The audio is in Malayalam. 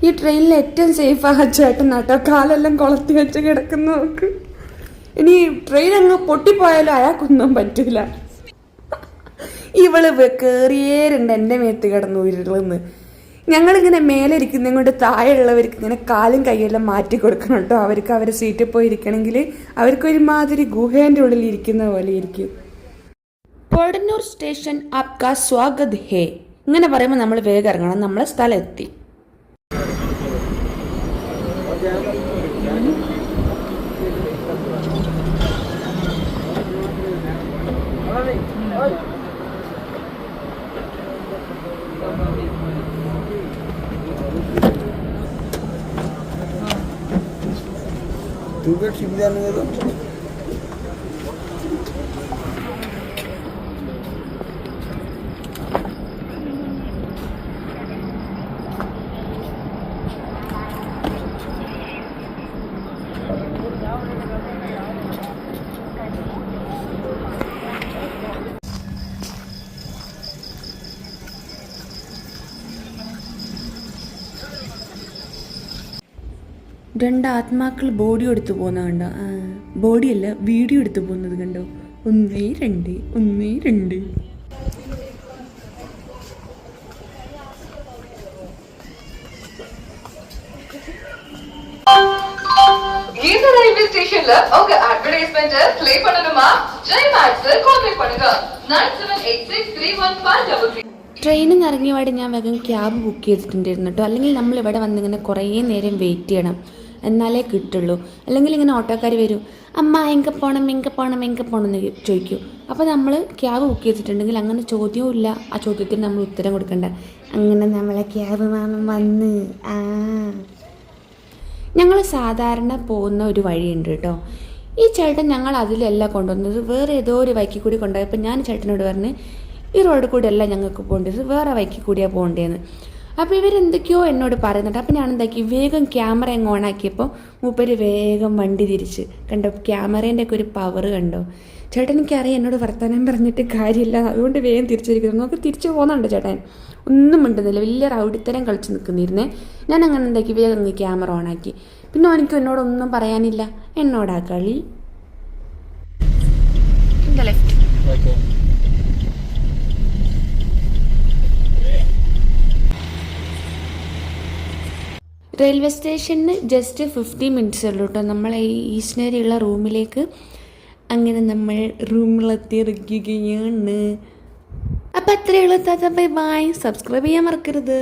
ഈ ട്രെയിനിൽ ഏറ്റവും സേഫാണ് ചേട്ടൻ കേട്ടോ. കാലെല്ലാം കൊളത്തി വെച്ച് കിടക്കുന്ന നോക്ക്. ഇനി ട്രെയിൻ അങ്ങ് പൊട്ടിപ്പോയാലും അയാൾക്കൊന്നും പറ്റില്ല. ഇവള് കയറിയേരുണ്ട് എൻ്റെ മേത്ത് കിടന്നു ഉരുളെന്ന്. ഞങ്ങളിങ്ങനെ മേലെ ഇരിക്കുന്നതും കൊണ്ട് താഴെയുള്ളവർക്ക് ഇങ്ങനെ കാലും കൈയെല്ലാം മാറ്റി കൊടുക്കണം കേട്ടോ. അവർക്ക് അവരെ സീറ്റിൽ പോയി ഇരിക്കണമെങ്കിൽ അവർക്കൊരുമാതിരി ഗുഹേൻ്റെ ഉള്ളിൽ ഇരിക്കുന്ന പോലെ ഇരിക്കും. കോടന്നൂർ സ്റ്റേഷൻ ആപ്കാ സ്വാഗത് ഹേ ഇങ്ങനെ പറയുമ്പോൾ നമ്മൾ വേഗം ഇറങ്ങണം. നമ്മളെ സ്ഥലം എത്തി. രണ്ട് ആത്മാക്കൾ ബോഡി എടുത്തു പോകുന്നത് കണ്ടോ? ബോഡിയല്ല, വീഡിയോ എടുത്തു പോകുന്നത് കണ്ടോ? 1 2 1 2. இந்த ரயில்வே ஸ்டேஷன்ல உங்க அட்வர்டைஸ்மென்ட் ப்ளே பண்ணனுமா? ஜெய் மேக்ஸ் கான்டாக்ட் பண்ணுங்க 9786315533. ട്രെയിനിൽ നിന്ന് ഇറങ്ങിയപാട് ഞാൻ വേഗം ക്യാബ് ബുക്ക് ചെയ്തിട്ടുണ്ടായിരുന്നു കേട്ടോ. അല്ലെങ്കിൽ നമ്മളിവിടെ വന്നിങ്ങനെ കുറേ നേരം വെയിറ്റ് ചെയ്യണം, എന്നാലേ കിട്ടുള്ളൂ. അല്ലെങ്കിൽ ഇങ്ങനെ ഓട്ടോക്കാർ വരും, അമ്മ എங்கே പോകണം എന്ന് ചോദിക്കും. അപ്പോൾ നമ്മൾ ക്യാബ് ബുക്ക് ചെയ്തിട്ടുണ്ടെങ്കിൽ അങ്ങനെ ചോദ്യവും ഇല്ല, ആ ചോദ്യത്തിന് നമ്മൾ ഉത്തരം കൊടുക്കണ്ട. അങ്ങനെ നമ്മളെ ക്യാബ് മാമൻ വന്ന് ഞങ്ങൾ സാധാരണ പോകുന്ന ഒരു വഴിയുണ്ട് കേട്ടോ. ഈ ചേട്ടൻ ഞങ്ങൾ അതിലല്ല കൊണ്ടുവന്നത്, വേറെ ഏതോ ഒരു വഴിക്ക് കൂടി കൊണ്ടുപോയപ്പോൾ ഞാൻ ചേട്ടനോട് പറഞ്ഞ് ഈ റോഡ് കൂടെ അല്ല ഞങ്ങൾക്ക് പോകേണ്ടത്, വേറെ വഴിക്ക് കൂടിയാണ് പോകേണ്ടതെന്ന്. അപ്പോൾ ഇവരെന്തൊക്കെയോ എന്നോട് പറയുന്നുണ്ട്. അപ്പോൾ ഞാൻ എന്താക്കി, വേഗം ക്യാമറ അങ്ങ് ഓണാക്കിയപ്പോൾ മൂപ്പര് വേഗം വണ്ടി തിരിച്ച്. കണ്ടോ ക്യാമറേൻ്റെ ഒക്കെ ഒരു പവർ കണ്ടോ? ചേട്ടൻ എനിക്കറിയാം എന്നോട് വർത്തമാനം പറഞ്ഞിട്ട് കാര്യമില്ല, അതുകൊണ്ട് വേഗം തിരിച്ചിരിക്കുന്നു. നമുക്ക് തിരിച്ചു പോകുന്നുണ്ട് ചേട്ടൻ, ഒന്നും മിണ്ടുന്നില്ല, വലിയ റൗഡിത്തരം കളിച്ച് നിൽക്കുന്നിരുന്നേ. ഞാൻ അങ്ങനെ എന്താക്കി, വേഗം അങ്ങ് ക്യാമറ ഓണാക്കി. പിന്നെ എനിക്ക് എന്നോടൊന്നും പറയാനില്ല, എന്നോടാ കളി. ലെഫ്റ്റ് റെയിൽവേ സ്റ്റേഷനിൽ ജസ്റ്റ് 50 മിനിറ്റ്സ് ഉള്ളൂ കേട്ടോ നമ്മളെ ഈ ഈസ്റ്റേരിയുള്ള റൂമിലേക്ക്. അങ്ങനെ നമ്മൾ റൂമിലെത്തിയിരിക്കുകയാണ്. അപ്പം അത്രയേ ഉള്ളൂ. Bye bye. സബ്സ്ക്രൈബ് ചെയ്യാൻ മറക്കരുത്.